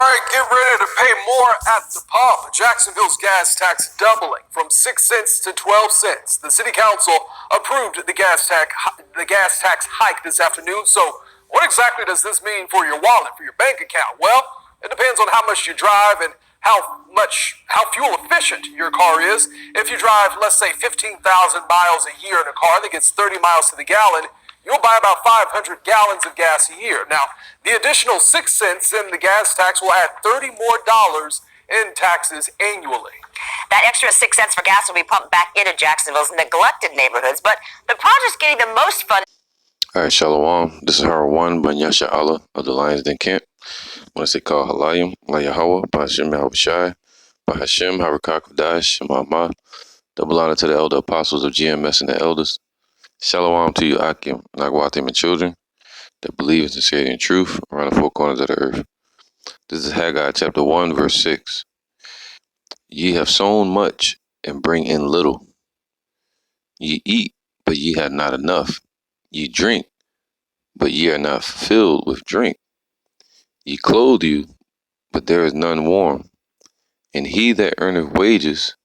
right, get ready to pay more at the pump. Jacksonville's gas tax doubling from 6 cents to 12 cents. The city council approved the gas tax hike this afternoon. So what exactly does this mean for your wallet, for your bank account? Well, it depends on how much you drive and how fuel efficient your car is. If you drive, let's say 15,000 miles a year in a car that gets 30 miles to the gallon, you'll buy about 500 gallons of gas a year. Now, the additional 6 cents in the gas tax will add $30 more in taxes annually. That extra 6 cents for gas will be pumped back into Jacksonville's neglected neighborhoods, but the project's getting the most fun. All right, Shalom. This is Harold 1 Banyasha Allah of the Lions Den Camp. When I say call Halayim, La Yahweh, Bahashem Yahushai, Bahashem Harakah Kodash, Shema. Double honor to the elder apostles of GMS and the elders. Shalom to you, Akim, Nagwatim, and children that believe in sincerity and truth around the four corners of the earth. This is Haggai chapter 1, verse 6. Ye have sown much and bring in little. Ye eat, but ye have not enough. Ye drink, but ye are not filled with drink. Ye clothe you, but there is none warm. And he that earneth wages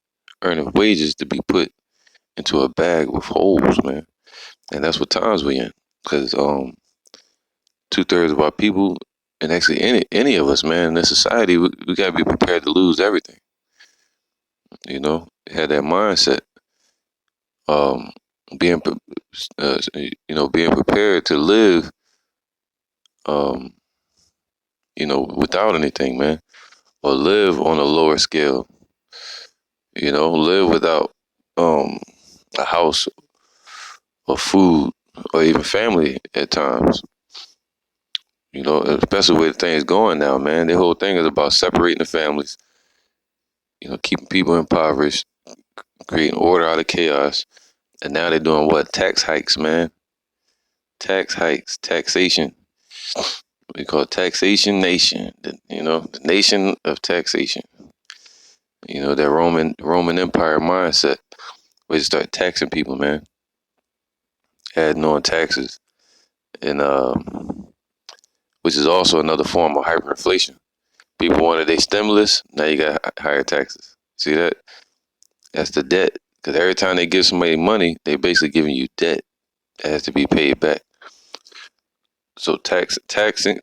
to be put into a bag with holes, man. And that's what times we in. Because 2/3 of our people, and actually any of us, man, in this society, we got to be prepared to lose everything. You know, had that mindset. Being prepared to live, without anything, man, or live on a lower scale. You know, live without a house or food or even family at times. You know, especially where the thing's going now, man. The whole thing is about separating the families, you know, keeping people impoverished, creating order out of chaos. And now they're doing what? Tax hikes, man. Tax hikes, taxation. We call it taxation nation, the nation of taxation. You know, that Roman Empire mindset, where you start taxing people, man. Adding on taxes. And which is also another form of hyperinflation. People wanted their stimulus, now you got higher taxes. See that? That's the debt. Because every time they give somebody money, they basically giving you debt that has to be paid back. So taxation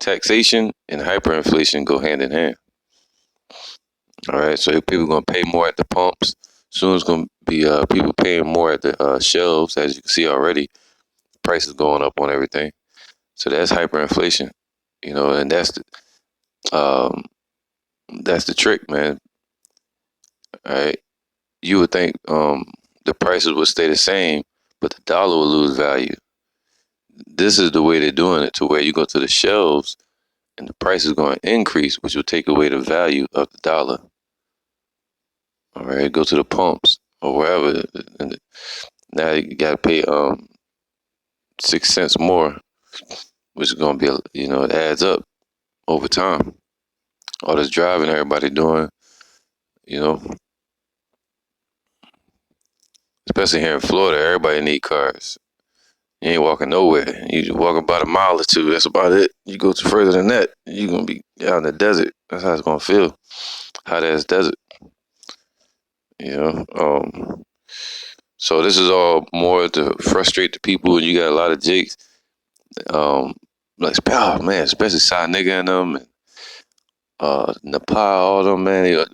and hyperinflation go hand in hand. All right, so people are going to pay more at the pumps. Soon it's going to be people paying more at the shelves, as you can see already. Prices going up on everything. So that's hyperinflation, you know, and that's the trick, man. All right, you would think the prices would stay the same, but the dollar will lose value. This is the way they're doing it, to where you go to the shelves and the price is going to increase, which will take away the value of the dollar. All right, go to the pumps or wherever, and now you got to pay 6 cents more, which is going to be, it adds up over time. All this driving everybody doing, especially here in Florida, everybody need cars. You ain't walking nowhere. You just walking about a mile or two. That's about it. You go further than that, you're going to be out in the desert. That's how it's going to feel. Hot ass desert. So this is all more to frustrate the people. And you got a lot of jakes. Especially Side Nigga and them. And Nepal, all them, man.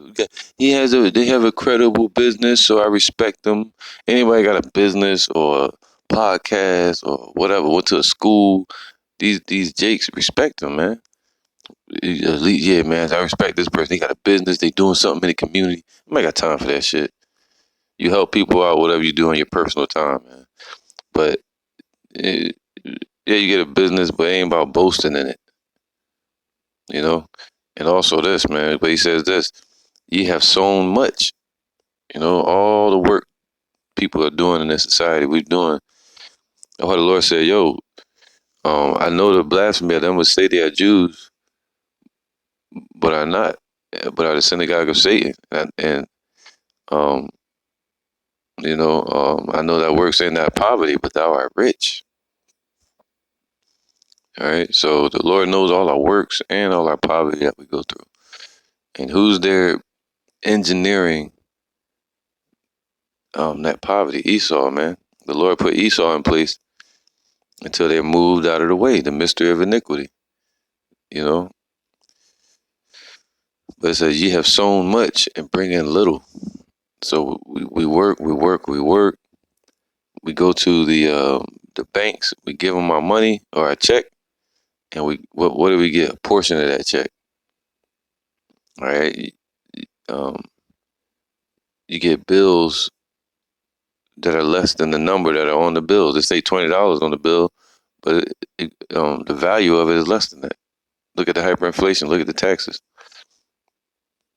They have a credible business, so I respect them. Anybody got a business or podcast or whatever, went to a school, these jakes, respect them, man. Yeah, man, I respect this person. They got a business, they doing something in the community. I ain't got time for that shit. You help people out, whatever you do in your personal time, man. But you get a business, but it ain't about boasting in it, you know. And also this, man, but he says this: ye have sown much. You know, all the work people are doing in this society, we're doing. And what the Lord said, I know the blasphemy of them would say they are Jews, but are not, but are the synagogue of Satan. And I know that works in that poverty, but thou art rich. All right, so the Lord knows all our works and all our poverty that we go through. And who's there engineering that poverty? Esau, man. The Lord put Esau in place until they're moved out of the way, the mystery of iniquity, you know. But it says, ye have sown much and bring in little. So we work. We go to the banks, we give them our money or our check, and what do we get? A portion of that check. All right. Um, you get bills that are less than the number that are on the bill. They say $20 on the bill, but the value of it is less than that. Look at the hyperinflation. Look at the taxes.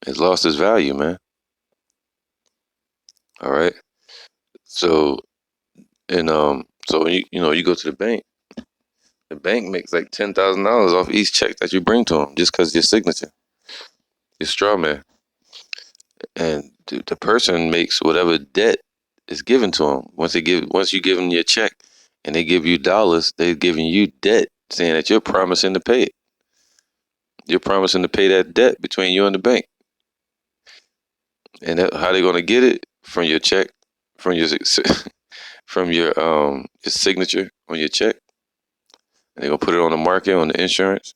It's lost its value, man. All right. So so when you go to the bank makes like $10,000 off each check that you bring to them just because your signature, your straw man, and the person makes whatever debt is given to them. Once you give them your check, and they give you dollars, they're giving you debt, saying that you're promising to pay it. You're promising to pay that debt between you and the bank. And how they gonna get it? From your check, from your from your signature on your check. And they're gonna put it on the market, on the insurance,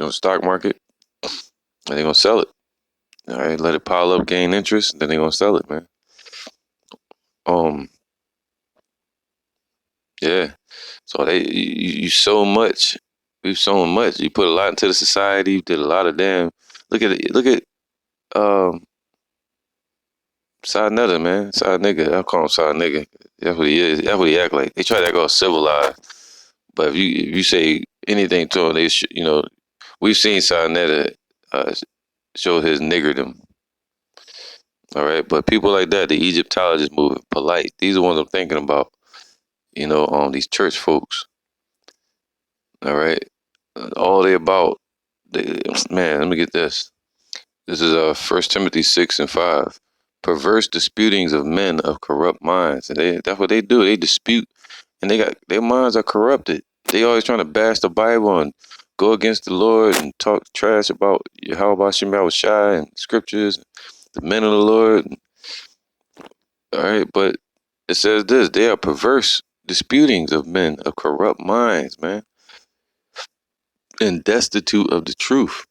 stock market, and they're gonna sell it. All right, let it pile up, gain interest, then they're gonna sell it, man. Um, yeah. So you so much. We've sown much. You put a lot into the society. You did a lot of damn. Look at it. Look at side nutter, man. Side nigga. I call him side nigga. That's what he is. That's what he act like. They try to act all civilized, but if you say anything to him, we've seen side nutter show his niggerdom. All right, but people like that, the Egyptologist movement, polite. These are ones I'm thinking about. These church folks. All right, all they about. Man, let me get this. This is 1 Timothy 6:5. Perverse disputings of men of corrupt minds, and that's what they do. They dispute, and their minds are corrupted. They always trying to bash the Bible and go against the Lord and talk trash about how about Shema Shai and scriptures, the men of the Lord. All right, but it says this: they are perverse disputings of men of corrupt minds, man, and destitute of the truth.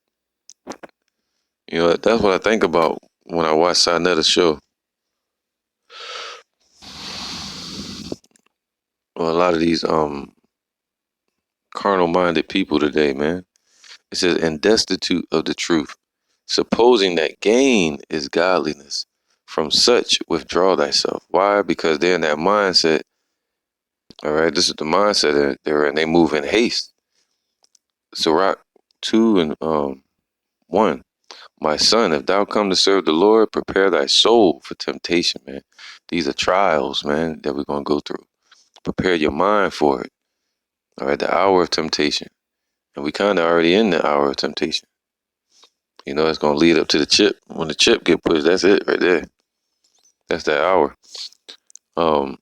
That's what I think about when I watch Sarnetta's show. Well, a lot of these carnal minded people today, man. It says, and destitute of the truth, supposing that gain is godliness. From such withdraw thyself. Why? Because they're in that mindset. All right, this is the mindset that they're in. They move in haste. Sirach 2:1. My son, if thou come to serve the Lord, prepare thy soul for temptation, man. These are trials, man, that we're gonna go through. Prepare your mind for it. All right, the hour of temptation. And we kind of already in the hour of temptation. It's going to lead up to the chip. When the chip get pushed, that's it right there. That's that hour. We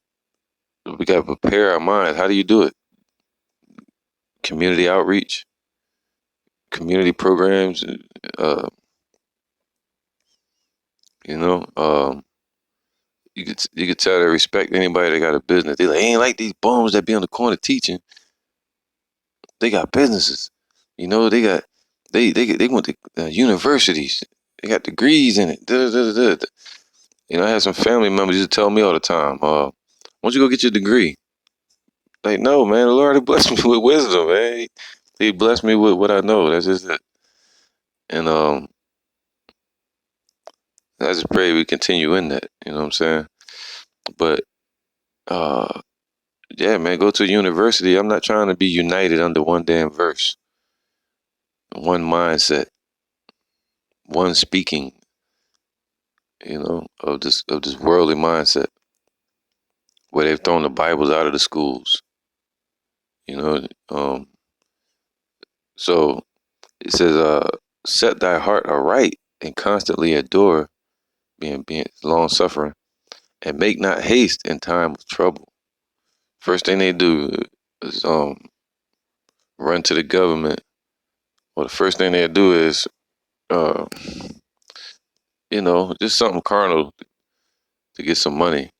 got to prepare our minds. How do you do it? Community outreach, community programs. You know, you could tell they respect anybody that got a business. They ain't like these bums that be on the corner teaching. They got businesses. They went to universities. They got degrees in it. Da, da, da, da. I had some family members used to tell me all the time, why don't you go get your degree? Like, no, man, the Lord blessed me with wisdom, man. He blessed me with what I know. That's just it. And I just pray we continue in that. You know what I'm saying? But yeah, man, go to a university. I'm not trying to be united under one damn verse, one mindset, one speaking, of this worldly mindset where they've thrown the Bibles out of the schools. So it says, set thy heart aright and constantly adore, being long suffering, and make not haste in time of trouble. First thing they do is run to the government, or the first thing they do is uh, just something carnal to get some money.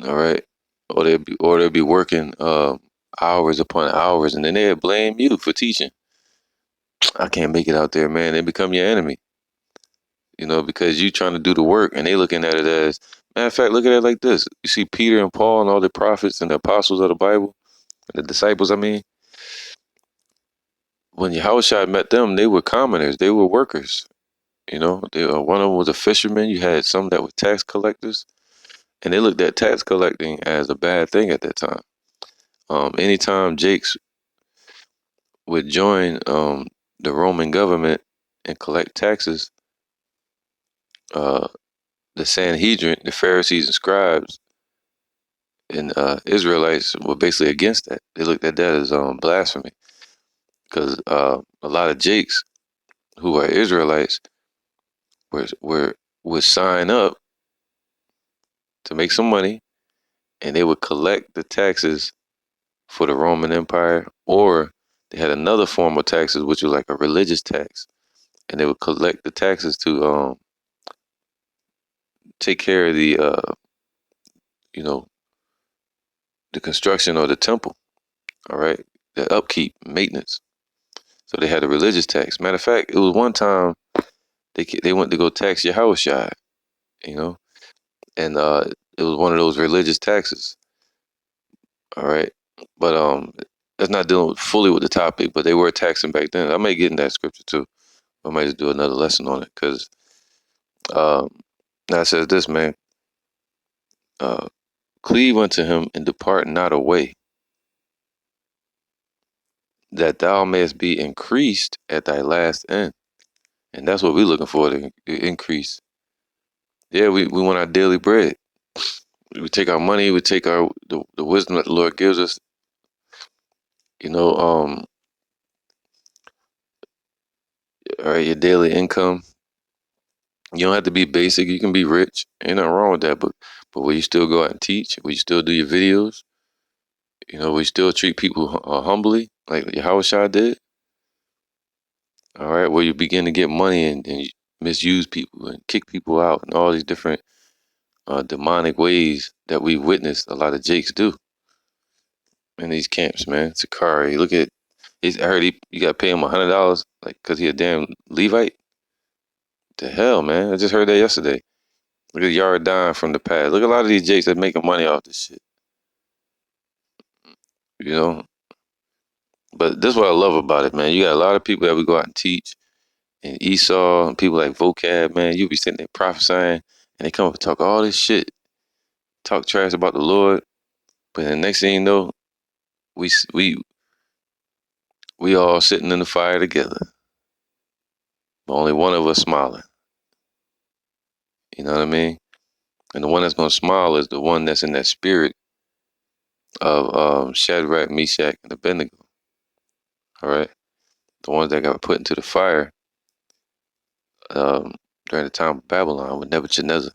All right, or they'll be working hours upon hours, and then they'll blame you for teaching. I can't make it out there, man. They become your enemy. Because you trying to do the work, and they looking at it as, matter of fact, look at it like this. You see Peter and Paul and all the prophets and the apostles of the Bible, the disciples, I mean, when Yahushua met them, they were commoners, they were workers. One of them was a fisherman. You had some that were tax collectors, and they looked at tax collecting as a bad thing at that time. Anytime Jakes would join the Roman government and collect taxes, uh, the Sanhedrin, the Pharisees and scribes, and Israelites were basically against that. They looked at that as blasphemy, because a lot of Jakes who are Israelites would sign up to make some money, and they would collect the taxes for the Roman Empire, or they had another form of taxes, which was like a religious tax, and they would collect the taxes to take care of you know, the construction of the temple. All right, the upkeep, maintenance. So they had a religious tax. Matter of fact, it was one time they went to go tax Yahushua, you know, and it was one of those religious taxes. All right, but that's not dealing fully with the topic. But they were taxing back then. I may get in that scripture too. I might just do another lesson on it, because now it says this, man. Uh, Cleave unto him and depart not away, that thou mayest be increased at thy last end. And that's what we're looking for, to increase. Yeah, we want our daily bread. We take our money, we take the wisdom that the Lord gives us. You know, all right, your daily income. You don't have to be basic. You can be rich. Ain't nothing wrong with that. But will you still go out and teach? Will you still do your videos? Will you still treat people humbly, like Yahushua did? All right. Will you begin to get money and misuse people and kick people out, and all these different demonic ways that we witnessed a lot of Jakes do in these camps, man. Sakari, look at. I heard you got to pay him $100, like, because he a damn Levite. The hell, man! I just heard that yesterday. Look at Yard dying from the past. Look at a lot of these Jakes that making money off this shit. You know, but this is what I love about it, man. You got a lot of people that we go out and teach, and Esau, and people like Vocab, man. You be sitting there prophesying, and they come up and talk all this shit, talk trash about the Lord, but the next thing you know, we we we all sitting in the fire together, but only one of us smiling. You know what I mean? And the one that's gonna smile is the one that's in that spirit of Shadrach, Meshach, and Abednego. All right, the ones that got put into the fire um, during the time of Babylon with Nebuchadnezzar,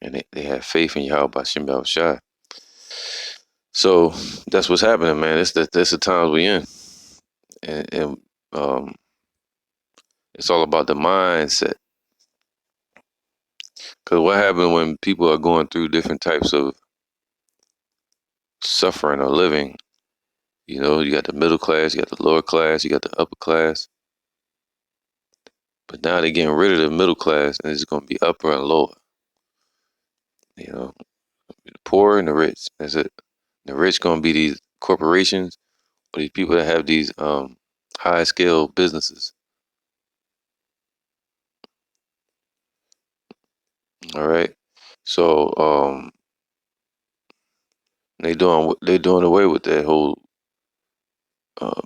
and they had faith in Yahweh Shem Shai. So that's what's happening, man. That's the times we in, and it's all about the mindset. Because what happens when people are going through different types of suffering or living? You got the middle class, you got the lower class, you got the upper class. But now they're getting rid of the middle class, and it's going to be upper and lower. The poor and the rich. That's it. The rich going to be these corporations, or these people that have these high scale businesses. All right. So they doing away with that whole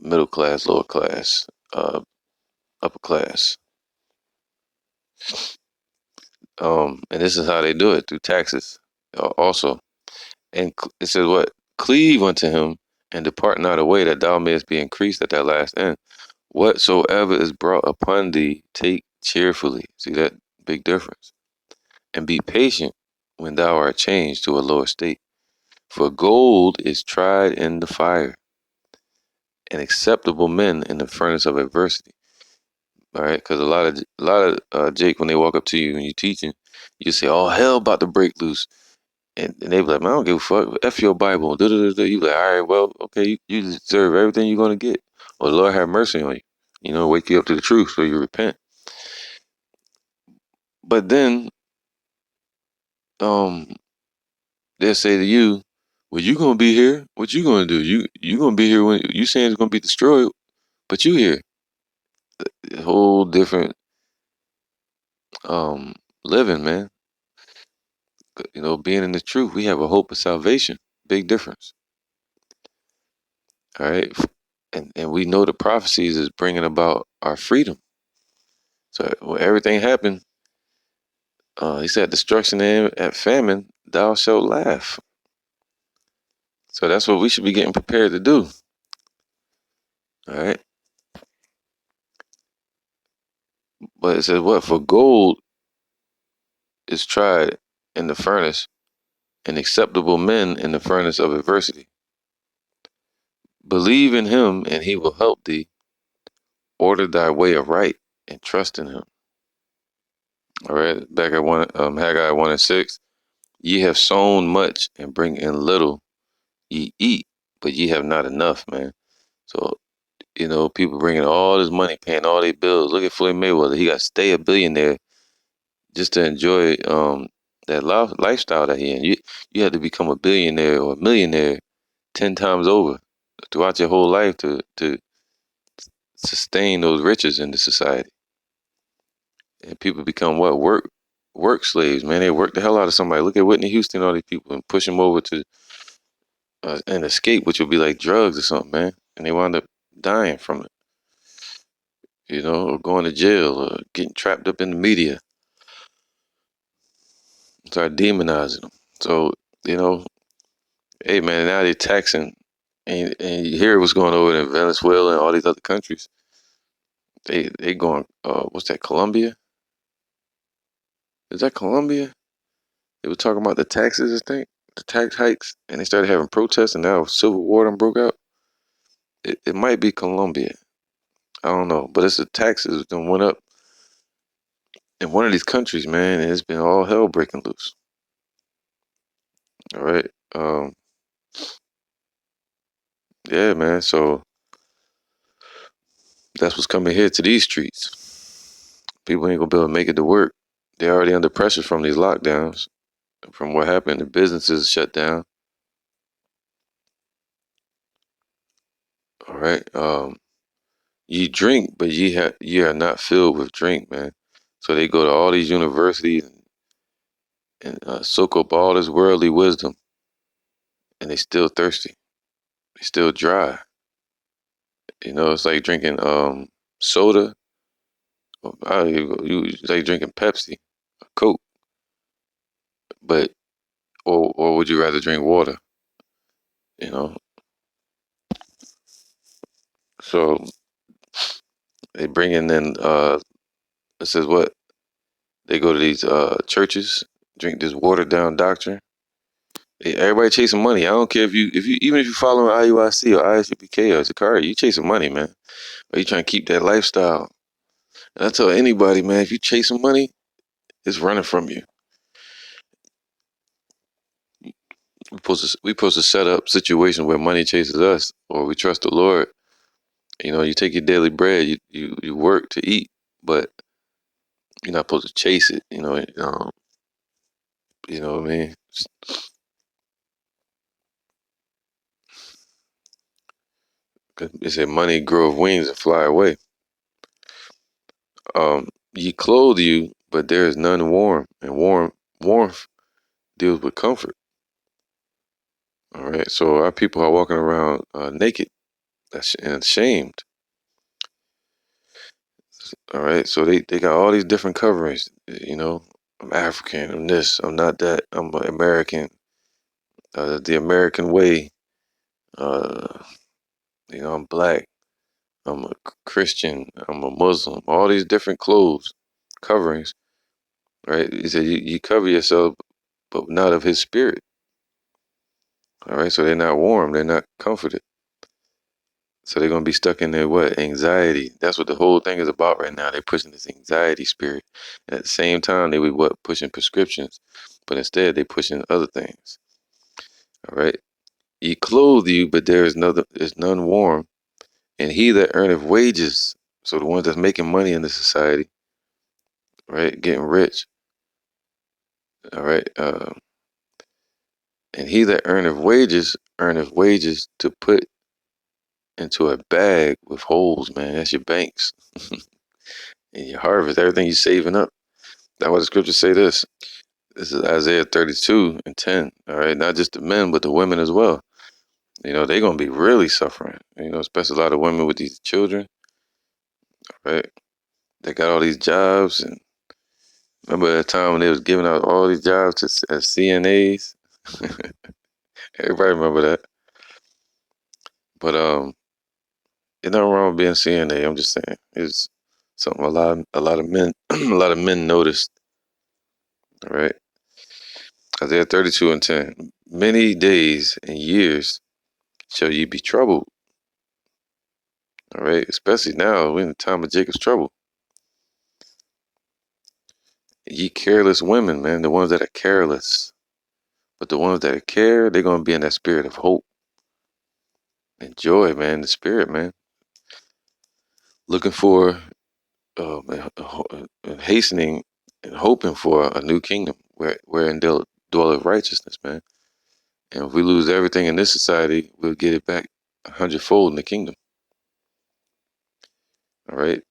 middle class, lower class, upper class. And this is how they do it, through taxes, also. And it says what? Cleave unto him and depart not away, that thou mayest be increased at that last end. Whatsoever is brought upon thee, take cheerfully. See that big difference? And be patient when thou art changed to a lower state. For gold is tried in the fire, and acceptable men in the furnace of adversity. All right, because a lot of Jake, when they walk up to you and you teaching, you say, "Oh, hell about to break loose," and they be like, "Man, I don't give a fuck. F your Bible." Da, da, da, da. You be like, "All right, well, okay, you deserve everything you're gonna get, or the Lord have mercy on you. You know, wake you up to the truth so you repent." But then, um, they'll say to you, "Well, you gonna be here? What you gonna do? You gonna be here when you saying it's gonna be destroyed, but you here?" A whole different um living, man. You know, being in the truth, we have a hope of salvation. Big difference. All right, and we know the prophecies is bringing about our freedom. So when everything happened, he said, "Destruction and at famine, thou shalt laugh." So that's what we should be getting prepared to do. All right, but it says what? For gold is tried in the furnace, and acceptable men in the furnace of adversity. Believe in him, and he will help thee. Order thy way aright, and trust in him. All right, back at Haggai 1:6. Ye have sown much and bring in little. Ye eat, but ye have not enough, man. So, you know, people bringing all this money, paying all their bills. Look at Floyd Mayweather. He got to stay a billionaire just to enjoy that lifestyle that he in. You had to become a billionaire or a millionaire 10 times over throughout your whole life to sustain those riches in the society. And people become what? Work slaves, man. They work the hell out of somebody. Look at Whitney Houston, all these people, and push them over to an escape, which would be like drugs or something, man. And they wind up dying from it, you know, or going to jail or getting trapped up in the media, start demonizing them. So, you know, hey, man, now they're taxing, and you hear what's going on in Venezuela and all these other countries. They going, what's that, Colombia? Is that Colombia? They were talking about the taxes, I think, the tax hikes, and they started having protests, and now civil war done broke out. It might be Colombia. I don't know, but it's the taxes that went up in one of these countries, man, and it's been all hell breaking loose. All right. Yeah, man. So that's what's coming here to these streets. People ain't gonna be able to make it to work. They're already under pressure from these lockdowns. From what happened, the businesses shut down. All right. You drink, but ye are not filled with drink, man. So they go to all these universities and soak up all this worldly wisdom, and they still thirsty. They still dry. You know, it's like drinking soda. It's like drinking Pepsi, Coke, but or would you rather drink water? You know, so they bring in it says what they go to these churches, drink this watered down doctrine. Everybody chasing money. I don't care if you even if you following IUIC or ISUPK or Zakari, you chasing money, man. Or you trying to keep that lifestyle. And I tell anybody, man, if you chasing money, it's running from you. We supposed to set up situations where money chases us, or we trust the Lord. You know, you take your daily bread, you work to eat, but you're not supposed to chase it. You know what I mean? They say money grow wings and fly away. Ye clothe you, but there is none warm, and warmth deals with comfort. All right, so our people are walking around naked and ashamed. All right, so they got all these different coverings. You know, I'm African, I'm this, I'm not that, I'm American, the American way. Uh, you know, I'm black, I'm a Christian, I'm a Muslim. All these different clothes, coverings. Right? He said you cover yourself, but not of His Spirit. All right, so they're not warm, they're not comforted. So they're gonna be stuck in their what? Anxiety. That's what the whole thing is about right now. They're pushing this anxiety spirit. And at the same time, they were what? Pushing prescriptions. But instead they pushing other things. All right. Ye clothe you, but there's none warm. And he that earneth wages, so the ones that's making money in the society, right, getting rich, all right, and he that earneth wages to put into a bag with holes, man. That's your banks and your harvest, everything you're saving up. That's why the scriptures say this. This is Isaiah 32:10. All right, not just the men, but the women as well. You know, they're gonna be really suffering. You know, especially a lot of women with these children, right? They got all these jobs, and remember a time when they was giving out all these jobs to as CNAs. Everybody remember that. But there's nothing wrong with being CNA. I'm just saying it's something a lot of men a lot of men noticed. All right, Isaiah 32:10. Many days and years shall ye be troubled. All right, especially now we're in the time of Jacob's trouble. Ye careless women, man, the ones that are careless. But the ones that care, they're gonna be in that spirit of hope and joy, man. The spirit, man. Looking for, and hastening and hoping for a new kingdom wherein dwelleth righteousness, man. And if we lose everything in this society, we'll get it back 100-fold in the kingdom. All right.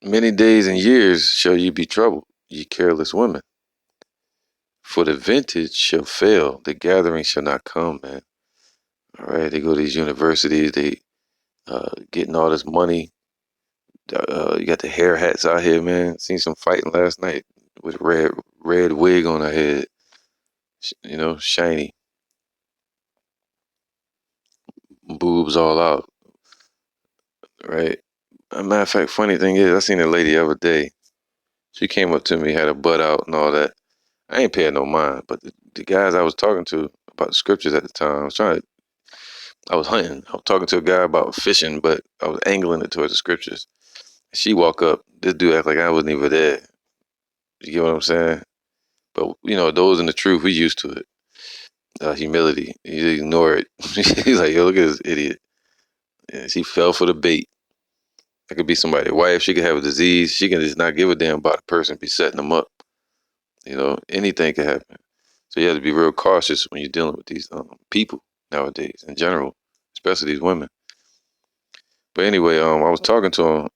Many days and years shall ye be troubled, ye careless women. For the vintage shall fail, the gathering shall not come, man. All right. They go to these universities, they getting all this money. You got the hair hats out here, man. Seen some fighting last night with red wig on her head. You know, shiny, boobs all out, right? A matter of fact, funny thing is, I seen a lady the other day. She came up to me, had her butt out and all that. I ain't paying no mind, but the guys I was talking to about the scriptures at the time, I was hunting. I was talking to a guy about fishing, but I was angling it towards the scriptures. She walk up, this dude act like I wasn't even there. You get what I'm saying? But you know, those in the truth, we used to it. Humility. You ignore it. He's like, yo, look at this idiot. And she fell for the bait. It could be somebody's wife. She could have a disease. She can just not give a damn about the person, be setting them up. You know, anything could happen. So you have to be real cautious when you're dealing with these people nowadays in general, especially these women. But anyway, I was talking to him.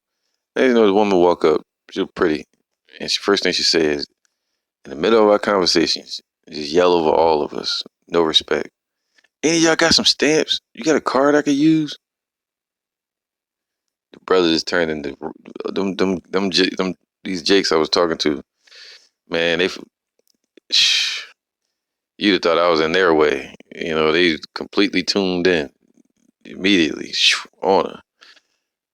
And, you know, the woman walk up. She was pretty. And first thing she says, in the middle of our conversation, she just yell over all of us. No respect. Any of y'all got some stamps? You got a card I could use? The brother just turned into these jakes I was talking to. Man, you'd have thought I was in their way. You know, they completely tuned in immediately on her.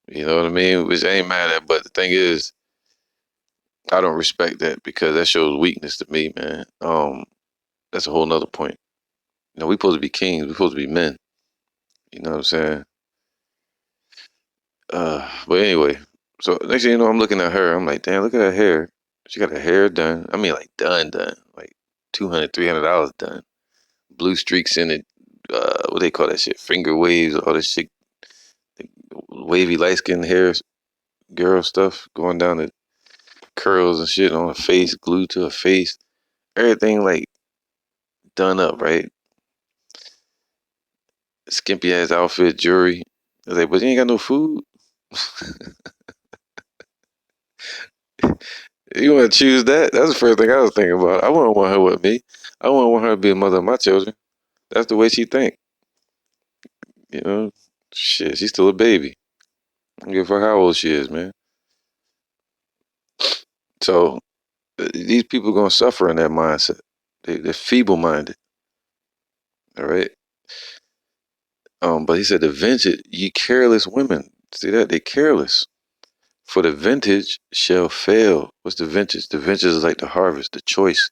You know what I mean? Which I ain't mad at, but the thing is, I don't respect that because that shows weakness to me, man. That's a whole nother point. You know, we supposed to be kings. We supposed to be men. You know what I'm saying? But anyway, so next thing you know, I'm looking at her. I'm like, damn, look at her hair. She got her hair done. I mean, like done, like $200, $300 done. Blue streaks in it. What they call that shit? Finger waves, all this shit, wavy light skinned hair, girl stuff going down the curls and shit on her face, glued to her face. Everything like done up, right? Skimpy ass outfit, jewelry. I was like, but you ain't got no food. You want to choose that? That's the first thing I was thinking about. I wouldn't want her with me. I wouldn't want her to be a mother of my children. That's the way she think. You know, shit, she's still a baby. I don't give a fuck how old she is, man. So these people gonna suffer in that mindset. They're feeble-minded. All right. But he said the vintage, ye careless women. See that? They careless. For the vintage shall fail. What's the vintage? The vintage is like the harvest, the choice.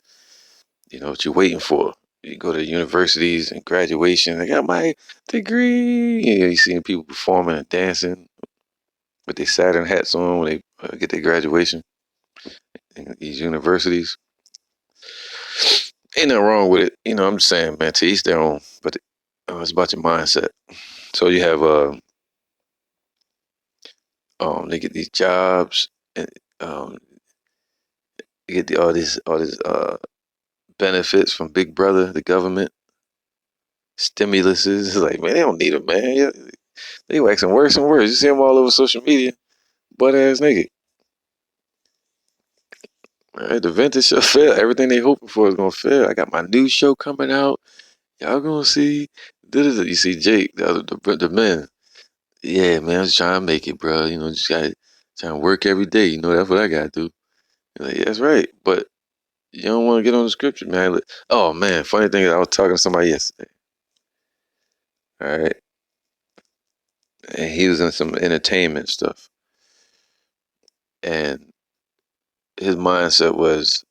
You know what you're waiting for. You go to universities and graduation. I got my degree. Yeah, you seeing people performing and dancing with their Saturn hats on when they get their graduation in these universities. Ain't nothing wrong with it. I'm just saying, man, to each their own. But it's about your mindset. So you have they get these jobs and you get all these benefits from Big Brother, the government, stimuluses. It's like, man, they don't need them, man. Yeah, they waxing worse and worse. You see them all over social media, butt ass naked. All right, the vintage shall fail. Everything they hoping for is gonna fail. I got my new show coming out. Y'all gonna see. You see Jake, the men. Yeah, man, I'm just trying to make it, bro. Just gotta trying to work every day. That's what I gotta do. Like, yeah, that's right. But you don't want to get on the scripture, man. Oh man, funny thing is I was talking to somebody yesterday. All right, and he was in some entertainment stuff, and his mindset was,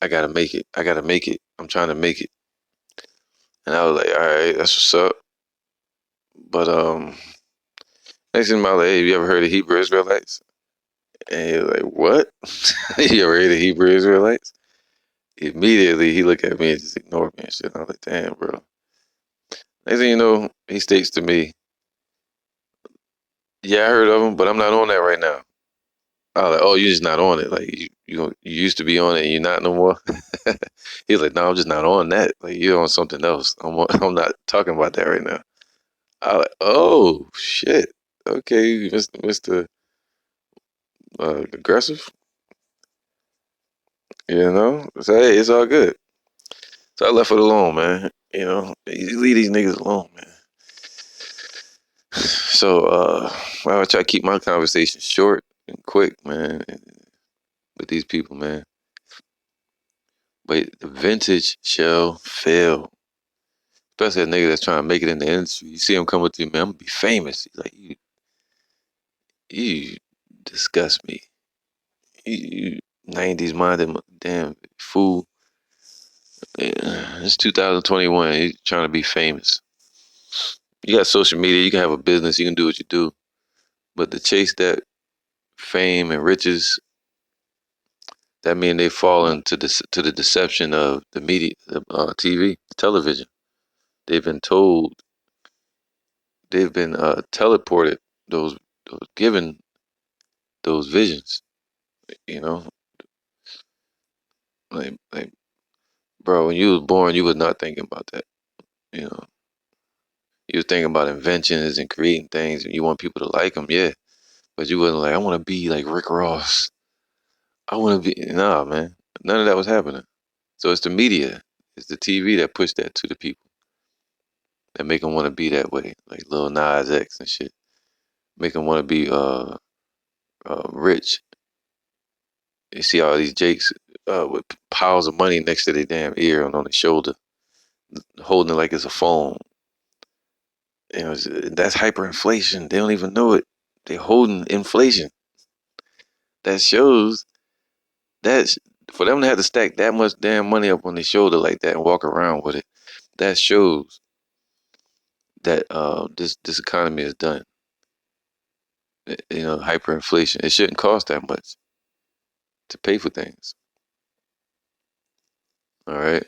I gotta make it. I gotta make it. I'm trying to make it. And I was like, all right, that's what's up. But next thing I was like, hey, have you ever heard of Hebrew Israelites? And he was like, what? You ever heard of Hebrew Israelites? Immediately he looked at me and just ignored me and shit. I was like, damn, bro. Next thing you know, he states to me, yeah, I heard of them, but I'm not on that right now. I was like, oh, you're just not on it. Like you used to be on it and you're not no more. He was like, no, I'm just not on that. Like you're on something else. I'm not talking about that right now. I was like, oh shit. Okay, Mr. Aggressive. So hey, it's all good. So I left it alone, man. You leave these niggas alone, man. So I try to keep my conversation short and quick, man, with these people, man. But the vintage shall fail. Especially a nigga that's trying to make it in the industry. You see him come with you, man, I'm gonna be famous. He's like, you disgust me. You 90s minded damn fool. Yeah, it's 2021. He's trying to be famous. You got social media, you can have a business, you can do what you do. But to chase that fame and riches, that mean they fall into to the deception of the media, TV, television. They've been told, they've been teleported those given those visions. You know, like, bro, when you was born, you was not thinking about that. You know, you was thinking about inventions and creating things, and you want people to like them, yeah. But you wasn't like, I want to be like Rick Ross. I want to be, nah, man. None of that was happening. So it's the media, it's the TV that pushed that to the people, that make them want to be that way, like Lil Nas X and shit. Make them want to be rich. You see all these jakes with piles of money next to their damn ear and on their shoulder, holding it like it's a phone. That's hyperinflation. They don't even know it. They're holding inflation. That shows that for them to have to stack that much damn money up on their shoulder like that and walk around with it, that shows that this economy is done. Hyperinflation. It shouldn't cost that much to pay for things. All right,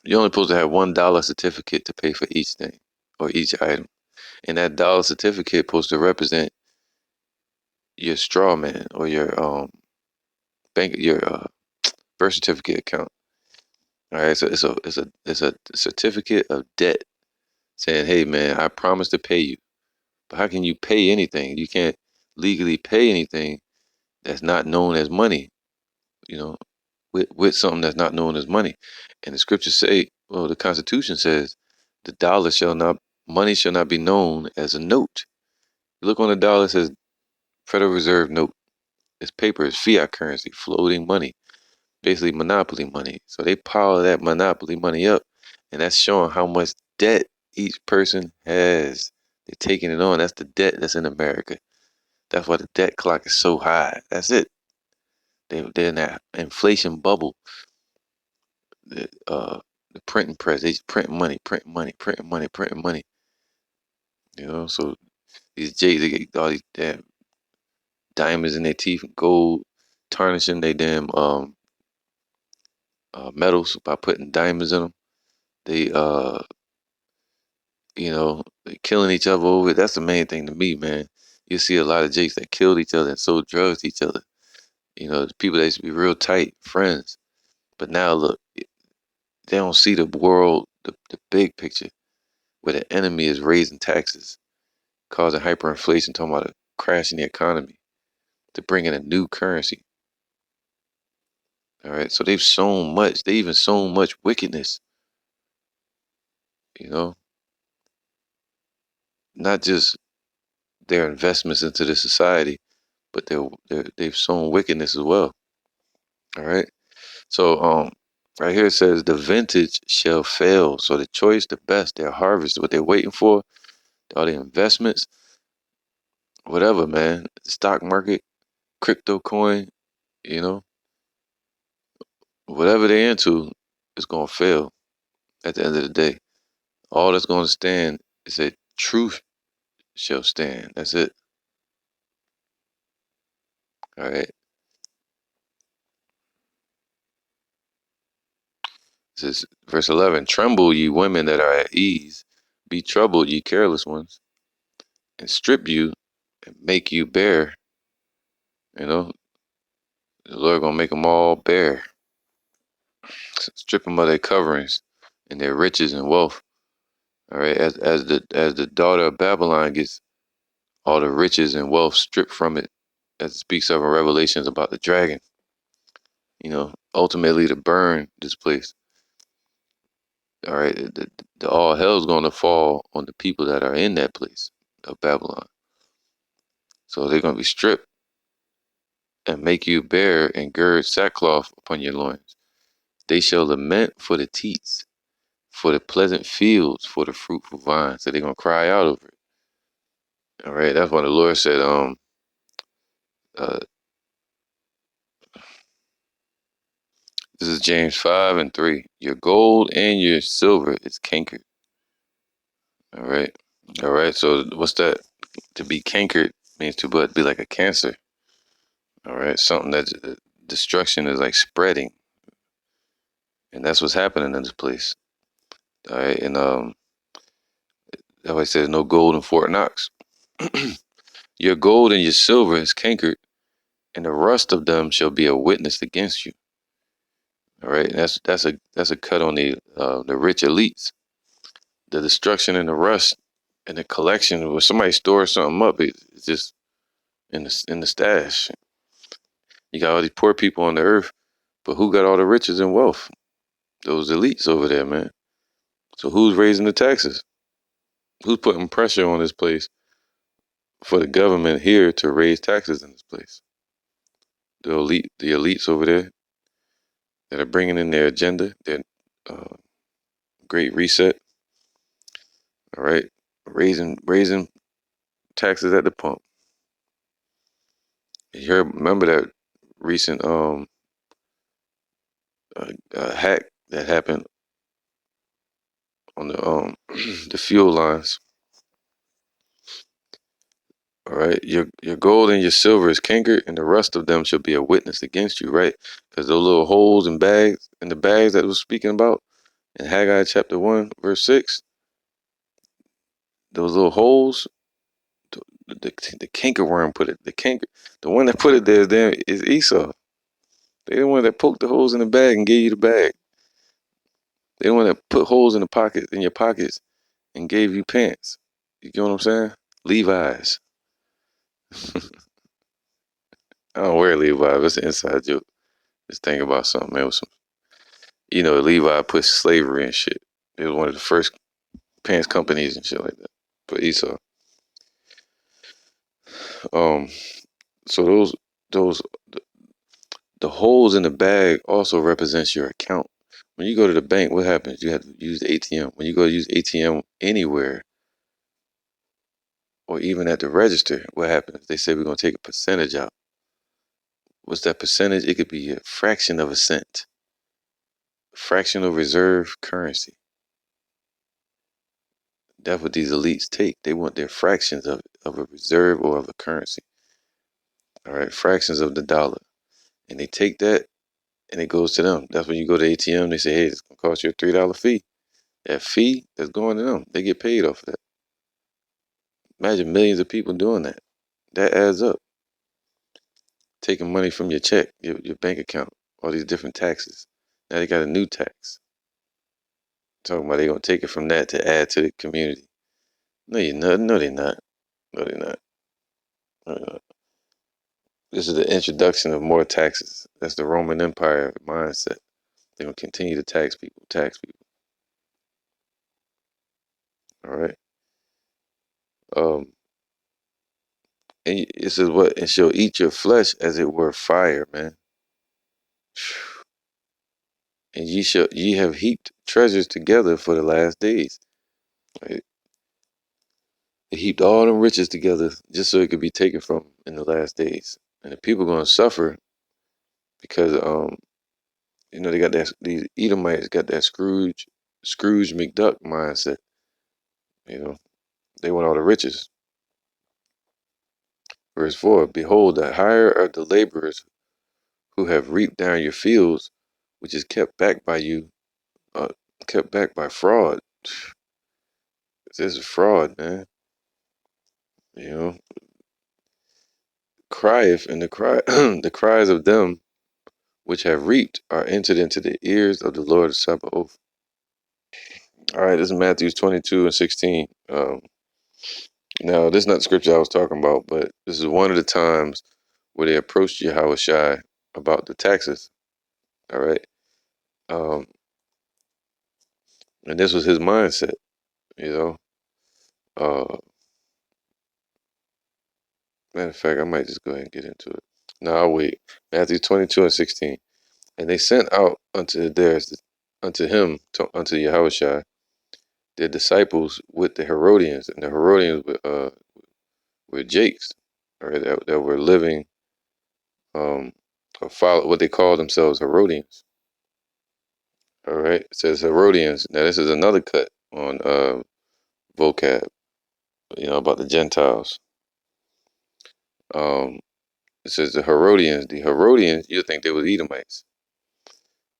you're only supposed to have $1 certificate to pay for each thing or each item, and that dollar certificate supposed to represent your straw man or your your birth certificate account. All right, so it's a certificate of debt saying, hey man, I promise to pay you. But how can you pay anything? You can't legally pay anything that's not known as money. You know, with something that's not known as money. And the scriptures say, well, the Constitution says, the dollar shall not, money shall not be known as a note. You look on the dollar, it says Federal Reserve note. It's paper, it's fiat currency, floating money, basically monopoly money. So they pile that monopoly money up, and that's showing how much debt each person has. They're taking it on. That's the debt that's in America. That's why the debt clock is so high. That's it. They're in that inflation bubble. the printing press. They printing money, printing money, printing money, printing money. You know, so these J's, they get all these damn diamonds in their teeth and gold, tarnishing their damn metals by putting diamonds in them. They they killing each other over it. That's the main thing to me, man. You see a lot of Jakes that killed each other and sold drugs to each other. You know, the people that used to be real tight friends, but now look, they don't see the world, the big picture, where the enemy is raising taxes, causing hyperinflation, talking about a crash in the economy, to bring in a new currency. All right, so they've sown much. They even sown much wickedness. You know, not just their investments into the society, but they've sown wickedness as well. All right. So right here it says the vintage shall fail. So the choice, the best, their harvest, what they're waiting for, all the investments, whatever, man. The stock market, crypto coin, you know, whatever they're into, it's gonna fail at the end of the day. All that's gonna stand is that truth shall stand. That's it. All right. This is verse 11. Tremble, ye women that are at ease. Be troubled, ye careless ones, and strip you and make you bare. You know, the Lord gonna make them all bare. Strip them of their coverings and their riches and wealth. All right, as the daughter of Babylon gets all the riches and wealth stripped from it, as it speaks of in Revelations about the dragon. You know, ultimately to burn this place. All right, the all hell's gonna fall on the people that are in that place of Babylon. So they're gonna be stripped and make you bare and gird sackcloth upon your loins. They shall lament for the teats, for the pleasant fields, for the fruitful vines. So they're gonna cry out over it. All right, that's what the Lord said. Uh, this is James 5:3. Your gold and your silver is cankered. All right, all right. So what's that? To be cankered means to be like a cancer. All right, something that destruction is like spreading, and that's what's happening in this place. All right, and that's why it says no gold in Fort Knox. Your gold and your silver is cankered, and the rust of them shall be a witness against you. All right, and that's a cut on the rich elites. The destruction and the rust and the collection where somebody stores something up, it's just in the stash. You got all these poor people on the earth, but who got all the riches and wealth? Those elites over there, man. So who's raising the taxes? Who's putting pressure on this place for the government here to raise taxes in this place? The elites over there that are bringing in their agenda, their uh, great reset. All right, raising taxes at the pump. You remember that recent hack that happened on the the fuel lines. All right, your gold and your silver is cankered, and the rust of them shall be a witness against you. Right, because those little holes and bags in the bags that was speaking about in Haggai chapter 1 verse 6, those little holes, the cankerworm put it. The one that put it there is Esau. They the one that poked the holes in the bag and gave you the bag. They the one that put holes in your pockets and gave you pants. You get what I'm saying? Levi's. I don't wear Levi's. It's an inside joke. Just think about something, man. With some, Levi put slavery and shit. It was one of the first pants companies and shit like that for Esau. Um, so those the holes in the bag also represents your account. When you go to the bank, what happens? You have to use the ATM. When you go to use ATM anywhere, or even at the register, what happens? They say we're gonna take a percentage out. What's that percentage? It could be a fraction of a cent. fractional reserve currency. That's what these elites take. They want their fractions of a reserve or of a currency. All right, fractions of the dollar. And they take that and it goes to them. That's when you go to ATM, they say, hey, it's going to cost you a $3 fee. That fee that's going to them. They get paid off of that. Imagine millions of people doing that. That adds up. Taking money from your check, your bank account, all these different taxes. Now they got a new tax. Talking about they going to take it from that to add to the community. No, you're not. No, they're not. No, they're not. No, they're not. This is the introduction of more taxes. That's the Roman Empire mindset. They're going to continue to tax people, tax people. All right. And it says what? And shall eat your flesh as it were fire, man. And ye have heaped treasures together for the last days. Right? They heaped all them riches together just so it could be taken from in the last days. And the people are gonna suffer because they got that these Edomites got that Scrooge McDuck mindset. They want all the riches. Verse 4, behold, the hire of the laborers who have reaped down your fields, which is kept back by you, kept back by fraud. This is fraud, man. Crieth, and the cry the cries of them which have reaped are entered into the ears of the Lord of Sabaoth. All right, this is Matthew 22:16. Now, this is not the scripture I was talking about, but this is one of the times where they approached Yahushua about the taxes. All right. Um, and this was his mindset, you know. Matter of fact, I might just go ahead and get into it. No, I'll wait. Matthew 22:16. And they sent out unto him, unto Yahushua, their disciples with the Herodians, and the Herodians were Jakes, all right, that were living, or follow what they call themselves Herodians. All right, it says Herodians. Now this is another cut on vocab, about the Gentiles. It says the Herodians. The Herodians, you think they were Edomites.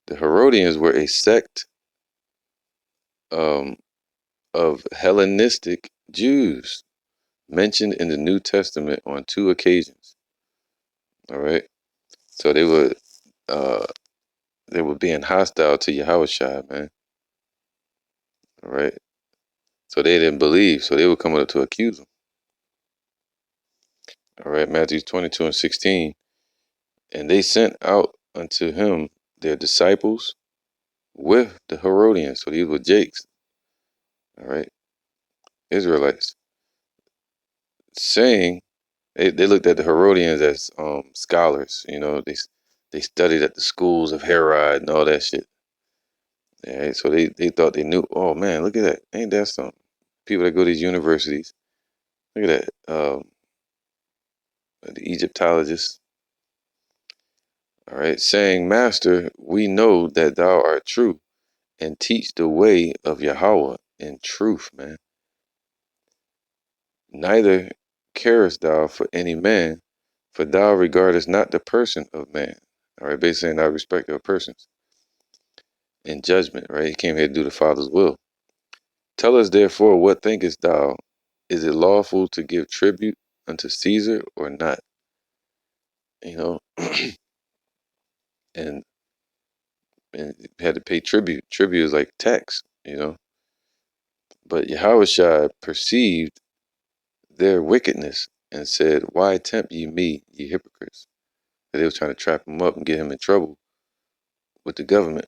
The Herodians were a sect of Hellenistic Jews mentioned in the New Testament on 2 occasions. All right, so they were being hostile to Yahushua, man. All right, so they didn't believe, so they were coming up to accuse him. All right, Matthew 22:16, and they sent out unto him their disciples with the Herodians. So these were Jakes, all right, Israelites, saying they looked at the Herodians as scholars. They studied at the schools of Herod and all that shit. All right, so they thought they knew. Oh man, look at that! Ain't that something? People that go to these universities. Look at that. The Egyptologists. All right, saying, Master, we know that thou art true, and teach the way of Yahweh in truth, man. Neither carest thou for any man, for thou regardest not the person of man. All right, basically saying thou respect of persons in judgment, right? He came here to do the Father's will. Tell us therefore, what thinkest thou? Is it lawful to give tribute unto Caesar or not? And had to pay tribute. Tribute is like tax. But Yahushua perceived their wickedness and said, why tempt ye me, ye hypocrites? They were trying to trap him up and get him in trouble with the government.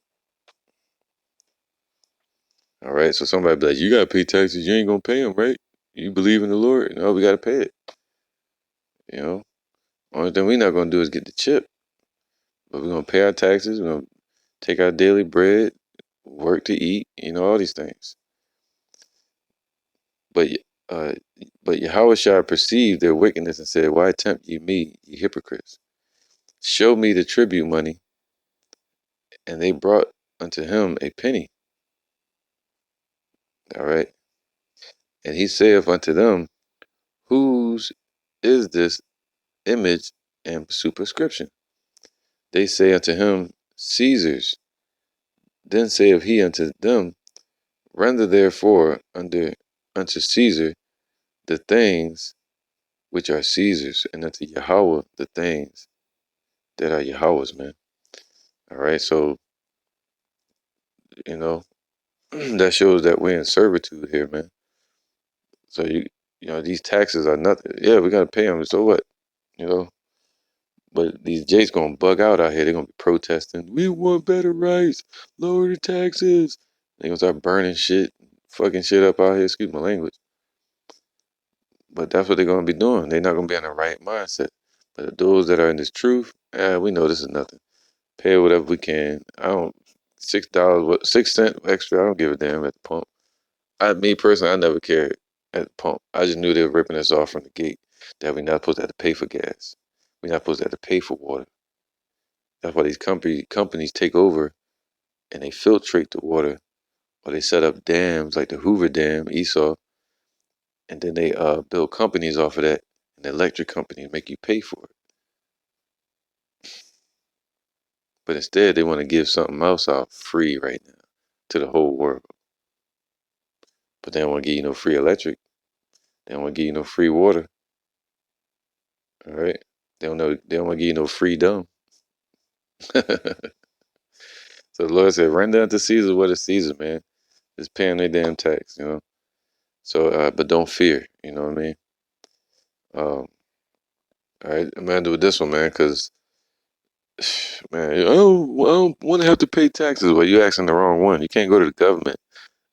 All right, so somebody be like, you got to pay taxes. You ain't going to pay them, right? You believe in the Lord? No, we got to pay it. Only thing we're not going to do is get the chip. But we're going to pay our taxes. We're going to take our daily bread, work to eat, all these things. But Yahushua perceived their wickedness and said, why tempt ye me, ye hypocrites? Show me the tribute money. And they brought unto him a penny. All right. And he saith unto them, whose is this image and superscription? They say unto him, Caesar's. Then saith he unto them, render therefore unto Caesar the things which are Caesar's, and unto Yahweh the things that are Yahweh's, man. All right, so, you know, that shows that we're in servitude here, man. So, these taxes are nothing. Yeah, we got to pay them. So what? You know, but these Jays going to bug out here. They're going to be protesting. We want better rights. Lower the taxes. They're going to start burning shit, fucking shit up out here. Excuse my language. But that's what they're going to be doing. They're not going to be in the right mindset. But those that are in this truth, we know this is nothing. Pay whatever we can. I don't, $6, 6 cents extra, I don't give a damn at the pump. Me personally, I never cared at the pump. I just knew they were ripping us off from the gate, that we're not supposed to have to pay for gas. We're not supposed to have to pay for water. That's why these companies take over and they filtrate the water, or they set up dams like the Hoover Dam, Esau, and then they build companies off of that, and the electric companies make you pay for it. But instead, they want to give something else out free right now to the whole world. But they don't want to give you no free electric. They don't want to give you no free water. All right. They don't want to give you no freedom. So the Lord said, render unto Caesar what is Caesar, man. Just paying their damn tax, you know. So, but don't fear, you know what I mean? All right, I'm gonna do with this one, man, because man, I don't want to have to pay taxes. Well, you're asking the wrong one. You can't go to the government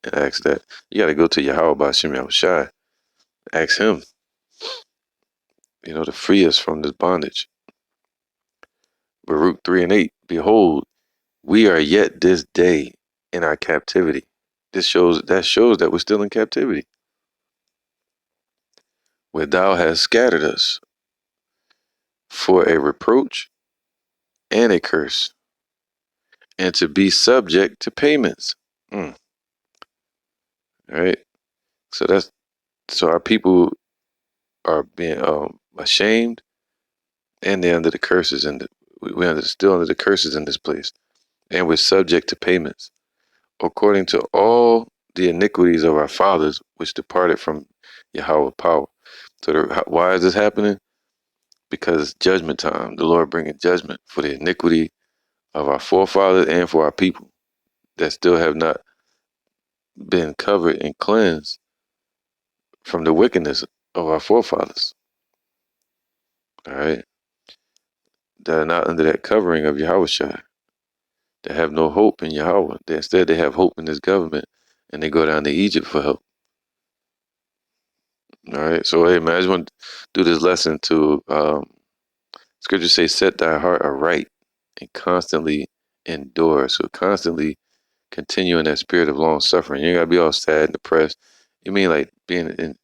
and ask that. You got to go to Yahweh Bashim Yahushai. Ask him, to free us from this bondage. Baruch 3:8. Behold, we are yet this day in our captivity. This shows that we're still in captivity, where thou hast scattered us for a reproach and a curse, and to be subject to payments. All right. So our people are being ashamed, and they're under the curses, and we're still under the curses in this place, and we're subject to payments according to all the iniquities of our fathers, which departed from Yahweh power. So why is this happening? Because it's judgment time. The Lord bringing judgment for the iniquity of our forefathers and for our people that still have not been covered and cleansed from the wickedness of our forefathers. All right. That are not under that covering of Yahushua. They have no hope in Yahweh. Instead, they have hope in this government, and they go down to Egypt for help. All right. So, hey, man, I just want to do this lesson to Scripture say, set thy heart aright and constantly endure. So constantly continue in that spirit of long suffering. You ain't gotta be all sad and depressed. You mean like being in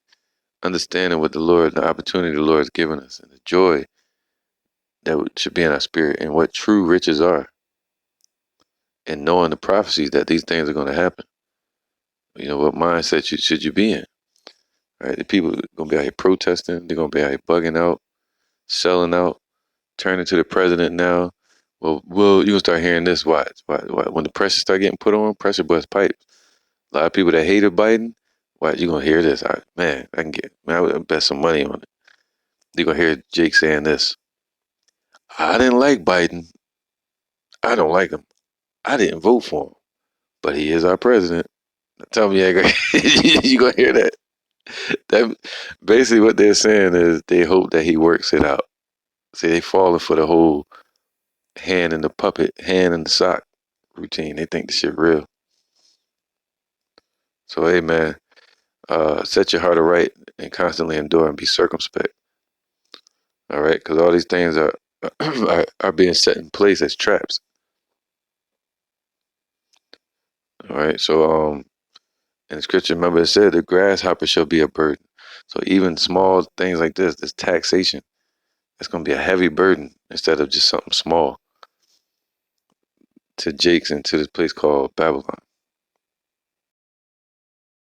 understanding what the opportunity the Lord has given us, and the joy that should be in our spirit, and what true riches are, and knowing the prophecies that these things are going to happen. What mindset should you be in? Right? The people are gonna be out here protesting. They're gonna be out here bugging out, selling out, turning to the president now. Well, you're gonna start hearing this. Why? When the pressure start getting put on, pressure bust pipes. A lot of people that hated Biden, why you gonna hear this? I would bet some money on it. You're gonna hear Jake saying this. I didn't like Biden. I don't like him. I didn't vote for him, but he is our president. Tell me, you gonna hear that? That basically what they're saying is they hope that he works it out. See, they falling for the whole hand in the puppet, hand in the sock routine. They think the shit real. So hey man, set your heart aright and constantly endure and be circumspect. All right, because all these things are, are being set in place as traps. All right, so in the scripture, remember it said the grasshopper shall be a burden. So even small things like this taxation, it's gonna be a heavy burden instead of just something small. to Jake's and to this place called Babylon.